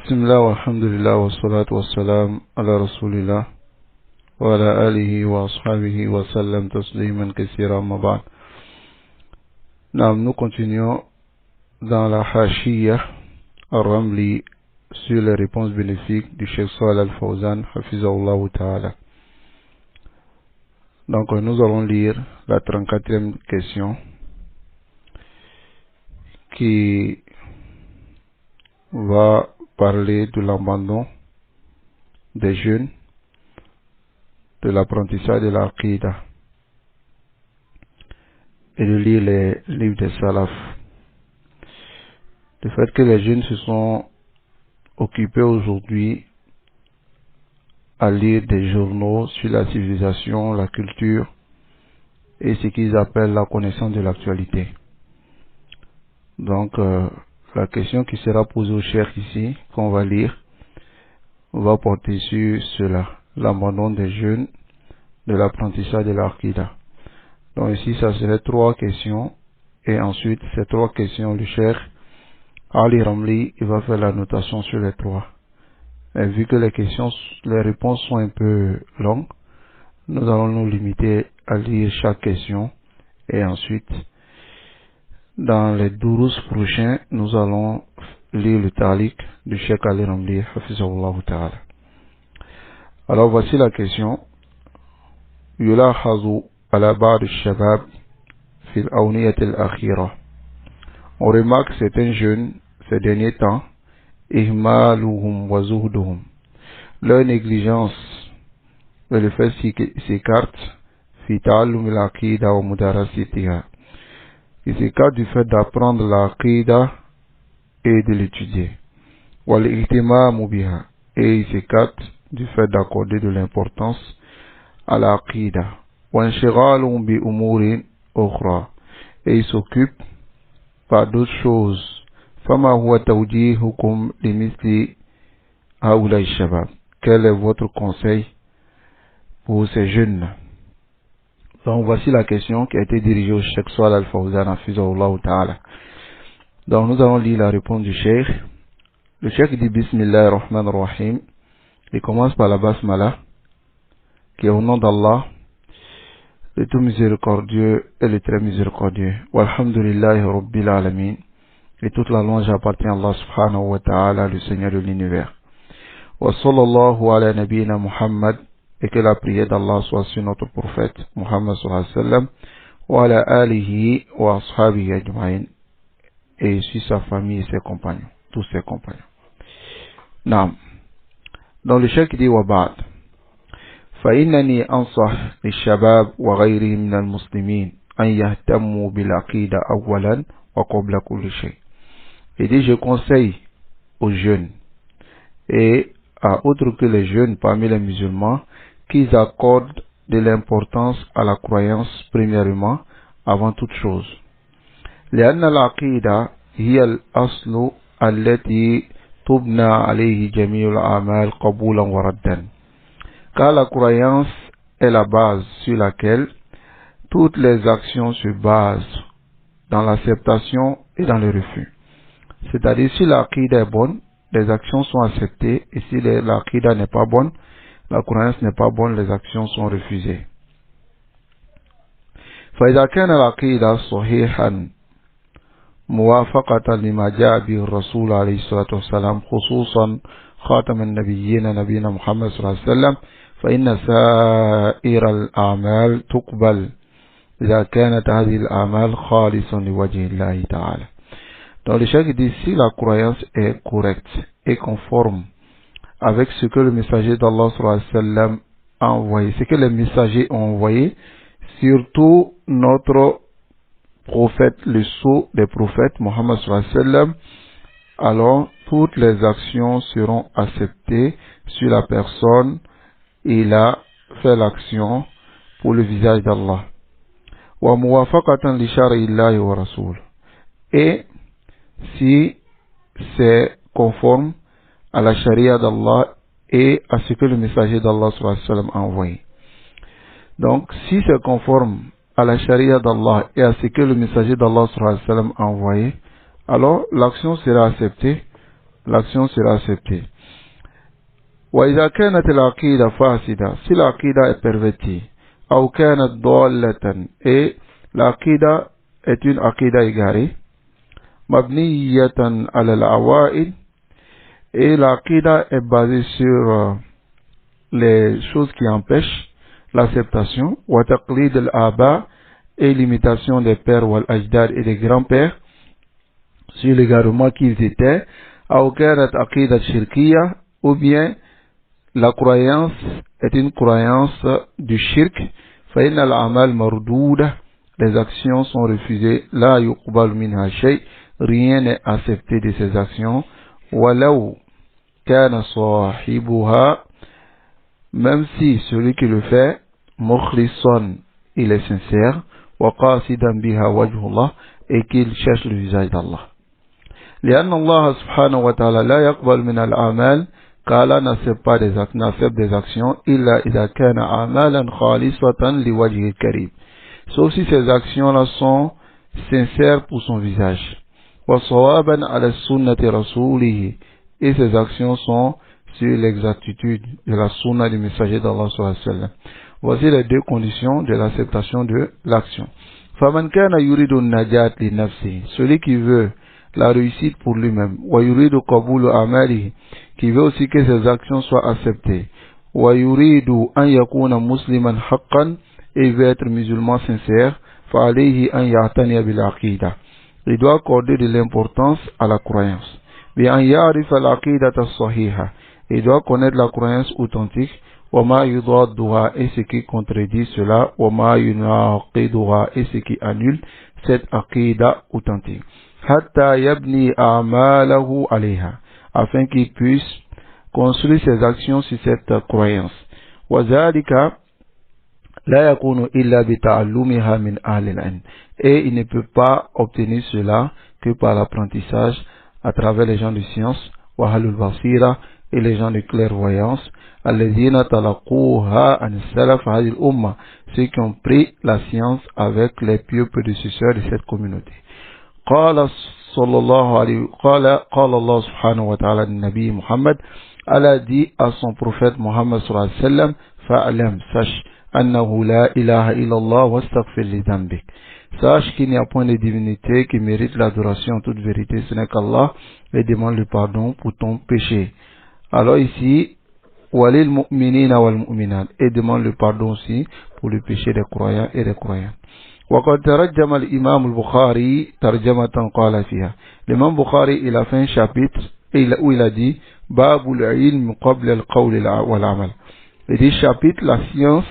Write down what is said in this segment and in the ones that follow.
بسم الله والحمد لله والصلاة والسلام على رسول الله وعلى آله وأصحابه وسلم تسليما كثيرا ما بعد. Nous continuons dans la Hashiyya al-Ramli sur les réponses bénéfiques du Cheikh Salih Al-Fawzan Hafizahullah Ta'ala. Donc nous allons lire la 34e question qui va parler de l'abandon des jeunes, de l'apprentissage de l'Aqida et de lire les livres des Salaf. Le fait que les jeunes se sont occupés aujourd'hui à lire des journaux sur la civilisation, la culture et ce qu'ils appellent la connaissance de l'actualité. Donc, la question qui sera posée au cheikh ici, qu'on va lire, va porter sur cela, l'abandon des jeunes, de l'apprentissage de l'Aqida. Donc ici, ça serait 3 questions, et ensuite, ces 3 questions, le cheikh Ali Ramli, il va faire la notation sur les 3. Et vu que les réponses sont un peu longues, nous allons nous limiter à lire chaque question, et ensuite, dans les 12 prochains, nous allons lire le talik du Cheikh Ali Ramli, Hafizahullah Ta'ala. Alors voici la question. يلاحظ على بعض الشباب في الأونية الأخيرة. On remarque certains jeunes ces derniers temps, إهمالهم وزهدهم, leur négligence et le fait qu'ils s'écartent في تعلم العقيدة ومدارستها. Ils s'écartent du fait d'apprendre l'Aqida et de l'étudier. والاهتمام بها, et ils s'écartent du fait d'accorder de l'importance à l'Aqida. وانشغال بأمور أخرى, et ils s'occupent par d'autres choses. فما هو توجيهكم لمثل هؤلاء الشباب? Quel est votre conseil pour ces jeunes? Donc voici la question qui a été dirigée au Cheikh Salih Al-Fawzan Hafizahullah Ta'ala. Donc nous allons lire la réponse du Cheikh. Le Cheikh dit Bismillah ar-Rahman ar-Rahim. Il commence par la basmala, qui est au nom d'Allah, le tout miséricordieux et le très miséricordieux. Walhamdulillahi Rabbil Alamin. Et toute la louange appartient à Allah subhanahu wa ta'ala, le Seigneur de l'univers. Wa sallallahu ala nabiyyina Muhammad, et que la prière d'Allah soit sur notre prophète Muhammad sallallahu alayhi wa sallam, wa ala alihi wa ashabihi ajma'in, et sur sa famille et ses compagnons, tous ses compagnons. Naam. Dans le cheikh dit wa ba'd. فإنني أنصح للشباب وغيرهم من المسلمين أن يهتموا بالعقيدة أولا وقبل كل شيء. Il dit, je conseille aux jeunes et à autres que les jeunes parmi les musulmans qu'ils accordent de l'importance à la croyance premièrement avant toute chose. لأن العقيدة هي الأصل التي تبنى عليه جميع الأعمال قبولا وردا. Car la croyance est la base sur laquelle toutes les actions se basent dans l'acceptation et dans le refus. C'est-à-dire, si l'aqida est bonne, les actions sont acceptées, et si l'aqida n'est pas bonne, la croyance n'est pas bonne, les actions sont refusées. فإذا كان العقيدة صحيحا موافقة لما جاء به الرسول عليه الصلاة والسلام خصوصا خاتم النبيين نبينا محمد صلى الله عليه وسلم فإن سائر الأعمال تقبل إذا كانت هذه الأعمال خالصا لوجه الله تعالى. Donc le cheikh dit, si la croyance est correcte et conforme avec ce que le messager d'Allah sallallahu alayhi wa sallam a envoyé, ce que les messagers ont envoyé, surtout notre prophète, le sceau des prophètes, Muhammad sallallahu alayhi wa sallam, alors toutes les actions seront acceptées sur la personne. Il a fait l'action pour le visage d'Allah. Wa muwafaqatan li shari'illahi wa rasul. Et si c'est conforme à la charia d'Allah et à ce que le messager d'Allah sallallahu alayhi wa sallam a envoyé. Donc, si c'est conforme à la charia d'Allah et à ce que le messager d'Allah sallallahu alayhi wa sallam a envoyé, alors l'action sera acceptée l'action sera acceptée. وإذا كانت العقيدة فاسدة, si l'aqida est pervertie, أو كانت ضالة, et l'aqida est une aqida égarée, مبنية على العوائد, et l'aqida est basée sur les choses qui empêchent l'acceptation, وتقليد الآباء, et l'imitation des pères والأجداد et des grands-pères sur l'égarement qu'ils étaient, أو كانت عقيدة شركية, ou bien la croyance est une croyance du shirk, فإن الأعمال مردودة, les actions sont refusées, لا يقبل منها شيء, rien n'est accepté de ces actions, ولو كان صاحبها, même si celui qui le fait, مخلصا, il est sincère, وقاصدا بها وجه الله, et qu'il cherche le visage d'Allah. لأن الله سبحانه وتعالى لا يقبل من الأعمال, car Allah n'accepte des actions إلا إذا كان أعمالا خالصة لوجه الكريم, sauf si ces actions-là sont sincères pour son visage. وصوابا على سنة رسوله, et ces actions sont sur l'exactitude de la sunna du messager d'Allah sallallahu alayhi wa sallam. Voici les deux conditions de l'acceptation de l'action. فمن كان يريد النجاة لنفسه, celui qui veut la réussite pour lui-même, ويريد قبول أعماله, qui veut aussi que ses actions soient acceptées, ويريد أن يكون مسلما حقا, et veut être musulman sincère, فعليه أن يعتني بالعقيدة, il doit accorder de l'importance à la croyance. بأن يعرف العقيدة الصحيحة, il doit connaître la croyance authentique, وما يضادها, et ce qui contredit cela, وما يناقضها, et ce qui annule cette aqida authentique. حتى يبني أعماله عليها, afin qu'il puisse construire ses actions sur cette croyance. وذلك لا يكون إلا بتعلمها من أهل العلم, et il ne peut pas obtenir cela que par l'apprentissage à travers les gens de science, وأهل البصيرة, et les gens de clairvoyance, الذين تلقوها عن السلف هذه الأمة, ceux qui ont pris la science avec les pieux prédécesseurs de cette communauté. قال صلى الله عليه قال الله سبحانه وتعالى النبي محمد, Allah dit à son prophète Muhammad sallallahu alayhi wa sallam, فَأَلَمْ, sache, أَنَّهُ لَا إِلَهَ إِلَّا اللَّهُ وَاسْتَغْفِرْ لِذَنْبِكَ, sache qu'il n'y a point de divinité qui mérite l'adoration en toute vérité, ce n'est qu'Allah, et demande le pardon pour ton péché. Alors ici, وَلِلْ مُؤْمِنِينَ وَالْمُؤْمِنَاتِ, et demande le pardon aussi pour le péché des croyants et des croyants. وقد ترجم الإمام البخاري ترجمة قال فيها, l'imam Bukhari il a fait un chapitre où il a dit باب العلم قبل القول والعمل, il dit chapitre la science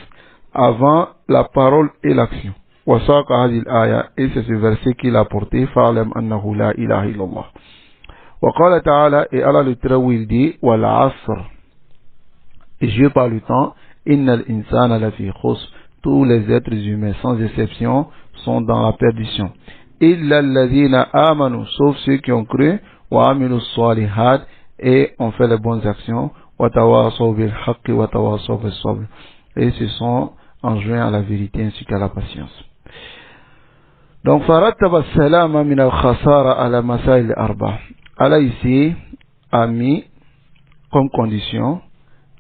avant la parole et l'action. وساق هذه الآية, et c'est ce verset qu'il a porté, فاعلم أنه لا إله إلا الله. وقال تعالى, et Allah le trait où il dit والعصر, et je par le temps, إن الإنسان لفي خسر, tous les êtres humains sans exception sont dans la perdition. إلا الذين آمنوا, sauf ceux qui ont cru, وعملوا الصالحات, et ont fait les bonnes actions, وتواصوا بالحق وتواصوا بالصبر, et se sont enjoints à la vérité ainsi qu'à la patience. Donc فرتب السلام من الخسارة على مسائل الأربع. Allah ici a mis comme condition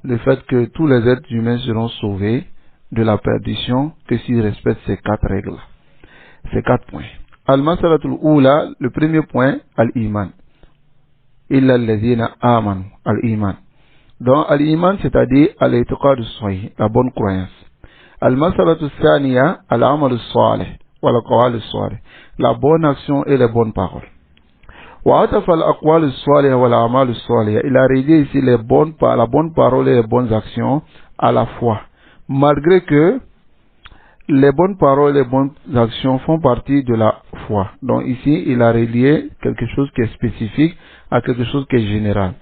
le fait que tous les êtres humains seront sauvés de la perdition que s'ils respectent ces quatre règles, ces quatre points. Al-Masalatul Oula, le premier point, Al-Iman. Illa alladhina amanu, Al-Iman. Donc, Al-Iman, c'est-à-dire Al-Itiqad as-Sahih, la bonne croyance. Al-Masalatul Thaniya, Al-Amal as-Salih, wa al-Qawl as-Salih, la bonne action et les bonnes paroles. Wa atafa al-Aqwal as-Salih wa al-Amal as-Salih, il a réduit ici la bonne parole et les bonnes actions à la foi. Malgré que les bonnes paroles et les bonnes actions font partie de la foi. Donc ici, il a relié quelque chose qui est spécifique à quelque chose qui est général.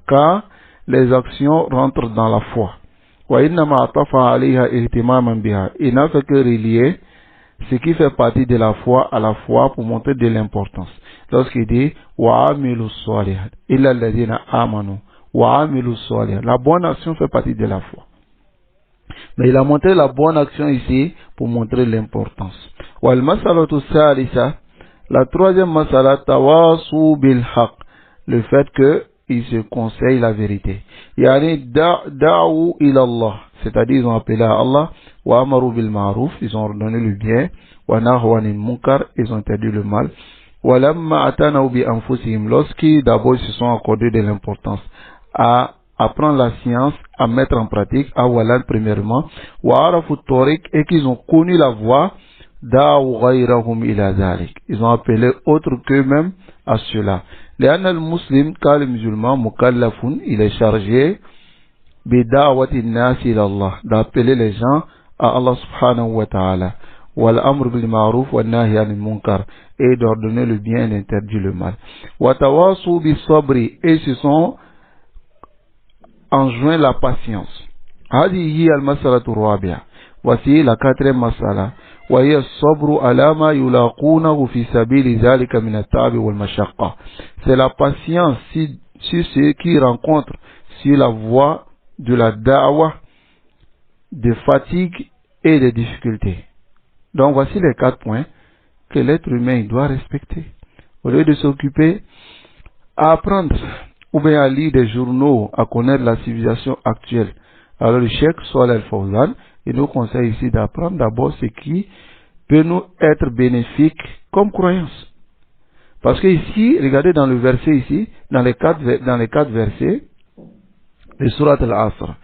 Car les actions rentrent dans la foi. Il n'a fait que relier ce qui fait partie de la foi à la foi pour montrer de l'importance. Lorsqu'il dit la bonne action fait partie de la foi. Mais il a montré la bonne action ici pour montrer l'importance. La troisième masala, tawasu bil haq, le fait que ils se conseillent la vérité. Yani da'u ila Allah, c'est-à-dire ils ont appelé à Allah, wa amaru bil ma'ruf, ils ont ordonné le bien, wa nahu anil munkar, ils ont interdit le mal. Wa lamma atanaw bi anfusihim, lorsqu'ils d'abord ils se sont accordés de l'importance à apprendre la science, à mettre en pratique, à walan premièrement, wa arafu tariq, et qu'ils ont connu la voie, da'u ghayrahum ila dhalik, ils ont appelé autre qu'eux-mêmes à cela. لأن المسلم car le musulman mukallafun, il est chargé بدعوة الناس إلى الله, d'appeler les gens à Allah subhanahu wa ta'ala, والأمر بالمعروف والنهي عن المنكر, et d'ordonner le bien et d'interdire le mal. وتواصوا بالصبر, et se sont enjoint la patience. هذه هي المسألة الرابعة, voici la quatrième masala, وهي الصبر على ما يلاقونه في سبيل ذلك من التعب والمشقة. C'est la patience sur ceux qui rencontrent sur la voie de la da'wah des fatigues et des difficultés. Donc voici les 4 points que l'être humain doit respecter. Au lieu de s'occuper à apprendre ou bien à lire des journaux, à connaître la civilisation actuelle. Alors le Cheikh Saleh Al-Fawzan, il nous conseille ici d'apprendre d'abord ce qui peut nous être bénéfique comme croyance. Parce que ici, regardez dans le verset ici, dans les quatre versets de Surat Al-Asr.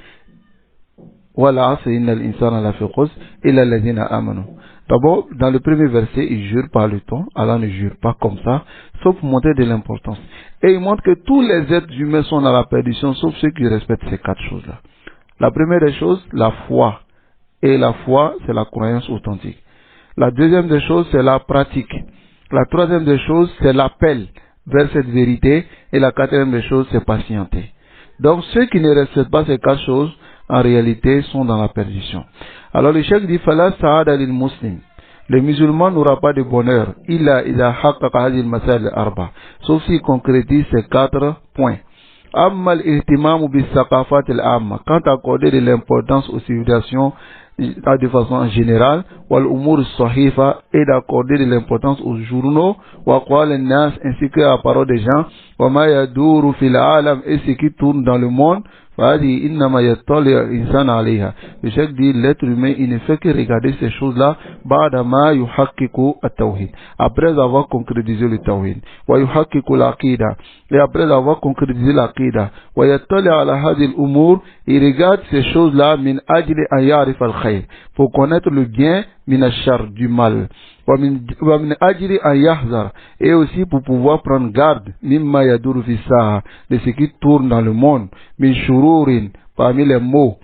D'abord, dans le premier verset, il jure par le ton. Allah ne jure pas comme ça, sauf pour montrer de l'importance. Et il montre que tous les êtres humains sont dans la perdition, sauf ceux qui respectent ces 4 choses-là. La première des choses, la foi. Et la foi, c'est la croyance authentique. La deuxième des choses, c'est la pratique. La troisième des choses, c'est l'appel vers cette vérité. Et la quatrième des choses, c'est patienter. Donc ceux qui ne respectent pas ces 4 choses, en réalité, sont dans la perdition. Alors le cheikh dit, Fala sa'ada lil muslim. Le musulman n'aura pas de bonheur. Illa idha haqqaqa hadhihi al-masail al-arba. Sauf s'il concrétise ces 4 points. Amma al-ihtimamu bis-saqafat al-amma. Quant à accorder de l'importance aux civilisations de façon générale, wal umur sahifa, et d'accorder de l'importance aux journaux, wa qawal an-nas, ainsi que à la parole des gens, wa ma yaduru fil alam, et ce qui tourne dans le monde. Le cheikh dit, l'être humain, il ne fait que regarder ces choses-là après avoir concrétisé le tawhid, et après avoir concrétisé l'aqida, il regarde ces choses-là pour connaître le bien du mal, et aussi pour pouvoir prendre garde de ce qui tourne dans le monde, parmi les mots,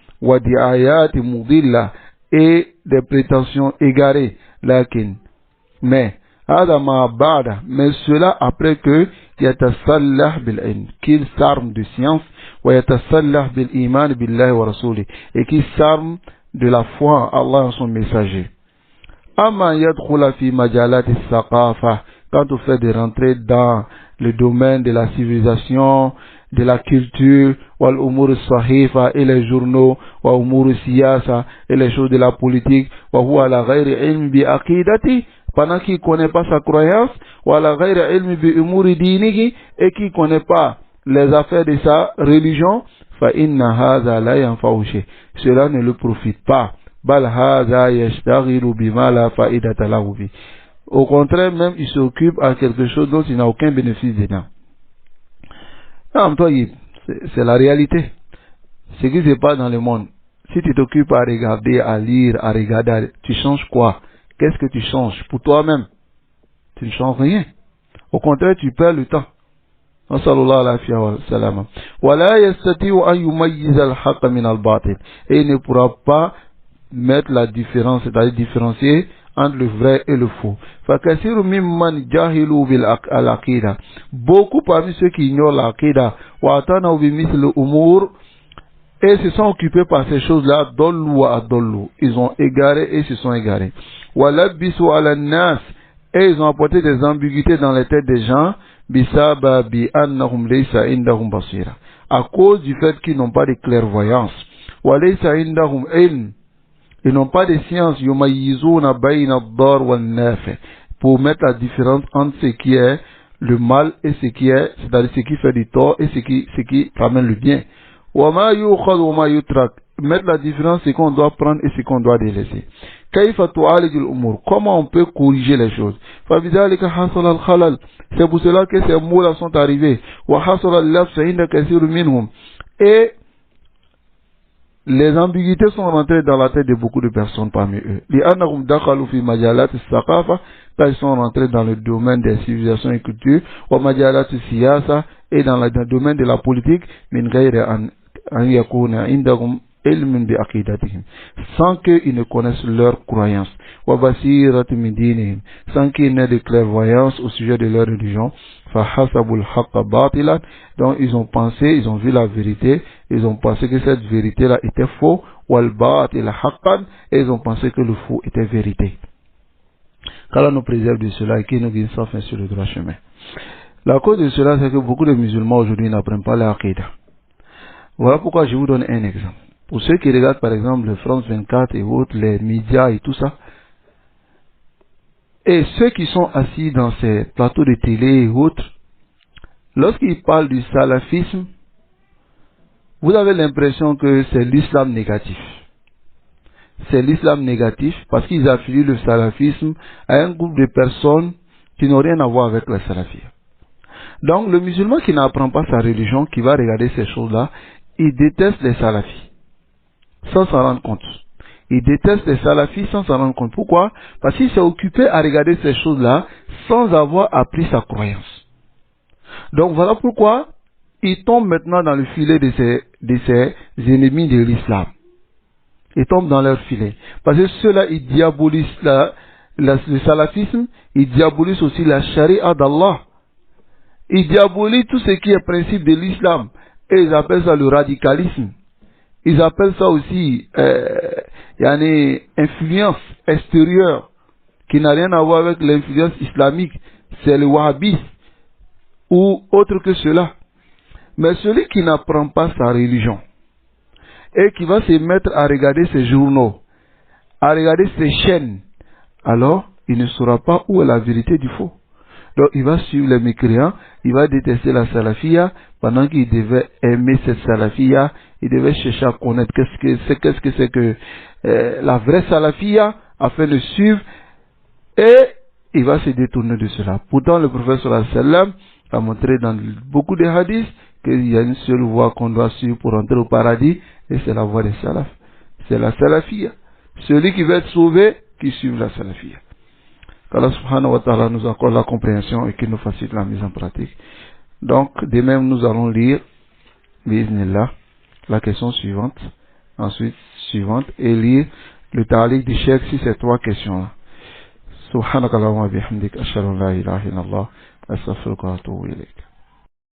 et des prétentions égarées, mais cela après que qu'il s'arme de science, et qu'il s'arme de la foi en Allah et son messager. Quand on fait des rentrées dans le domaine de la civilisation, de la culture, et les journaux, et les choses de la politique, pendant qu'il ne connaît pas sa croyance, et qu'il ne connaît pas les affaires de sa religion, cela ne le profite pas. Au contraire, même il s'occupe à quelque chose dont il n'a aucun bénéfice dedans. C'est la réalité. Ce qui se passe dans le monde. Si tu t'occupes à regarder, à lire, à regarder, tu changes quoi? Qu'est-ce que tu changes pour toi-même? Tu ne changes rien. Au contraire, tu perds le temps. Et il ne pourra pas mettre la différence, c'est-à-dire différencier entre le vrai et le faux. Beaucoup parmi ceux qui ignorent l'aqida et se sont occupés par ces choses-là, ils ont égaré et se sont égarés. Et ils ont apporté des ambiguïtés dans les têtes des gens à cause du fait qu'ils n'ont pas de clairvoyance. Ils n'ont pas de science pour mettre la différence entre ce qui est le mal et ce qui est, c'est-à-dire ce qui fait du tort et ce qui ramène le bien. وَمَا يُؤْخَذُ وَمَا يُتْرَكُ. Mettre la différence, c'est qu'on doit prendre et ce qu'on doit délaisser. كيف تعالج الأمور. Comment on peut corriger les choses. فبذلك حصل الخلل. C'est pour cela que ces mots-là sont arrivés. وحصل اللبس عند كثير منهم. Et les ambiguïtés sont rentrées dans la tête de beaucoup de personnes parmi eux. لأنهم دخلوا في مجالات الثقافة. Ils sont rentrés dans le domaine des civilisations et cultures. ومجالات السياسة. Et dans le domaine de la politique. من غير أن يكون عندهم علم بعقيدتهم. Sans qu'ils ne connaissent leurs croyances. وبصيرة من دينهم. Sans qu'ils n'aient de clairvoyance au sujet de leur religion. فحسبوا الحق باطلا. Donc ils ont pensé, ils ont vu la vérité, ils ont pensé que cette vérité-là était faux. والباطل حقا. Et ils ont pensé que le faux était vérité. Qu'Allah nous préserve de cela et qu'il nous guide sans fin sur le droit chemin. La cause de cela, c'est que beaucoup de musulmans aujourd'hui n'apprennent pas la aqidah. Voilà pourquoi je vous donne un exemple. Pour ceux qui regardent par exemple le France 24 et autres, les médias et tout ça, et ceux qui sont assis dans ces plateaux de télé et autres, lorsqu'ils parlent du salafisme, vous avez l'impression que c'est l'islam négatif. C'est l'islam négatif parce qu'ils affilient le salafisme à un groupe de personnes qui n'ont rien à voir avec la salafie. Donc le musulman qui n'apprend pas sa religion, qui va regarder ces choses-là, il déteste les salafis, sans s'en rendre compte. Il déteste les salafis sans s'en rendre compte. Pourquoi? Parce qu'il s'est occupé à regarder ces choses-là sans avoir appris sa croyance. Donc voilà pourquoi il tombe maintenant dans le filet de ces ennemis de l'islam. Il tombe dans leur filet. Parce que ceux-là, ils diabolisent le salafisme, ils diabolisent aussi la charia d'Allah. Ils diabolisent tout ce qui est principe de l'islam. Et ils appellent ça le radicalisme. Ils appellent ça aussi influence extérieure qui n'a rien à voir avec l'influence islamique. C'est le wahhabisme ou autre que cela. Mais celui qui n'apprend pas sa religion et qui va se mettre à regarder ses journaux, à regarder ses chaînes, alors il ne saura pas où est la vérité du faux. Donc il va suivre les mécréants, il va détester la salafia, pendant qu'il devait aimer cette salafia, il devait chercher à connaître qu'est-ce que c'est que la vraie salafia, afin de suivre, et il va se détourner de cela. Pourtant le prophète sallallahu alayhi wa sallam a montré dans beaucoup de hadiths qu'il y a une seule voie qu'on doit suivre pour entrer au paradis, et c'est la voie des salafs. C'est la salafia. Celui qui veut être sauvé, qui suive la salafia. Qu'Allah subhanahu wa ta'ala nous accorde la compréhension et qu'il nous facilite la mise en pratique. Donc, de même, nous allons lire, bi'idhnillah, la question suivante, ensuite suivante, et lire le ta'liq du cheikh sur ces trois questions-là. Subhanakallahumma bihamdik, ashhadu an la ilaha illallah, astaghfiruka wa atubu ilayk.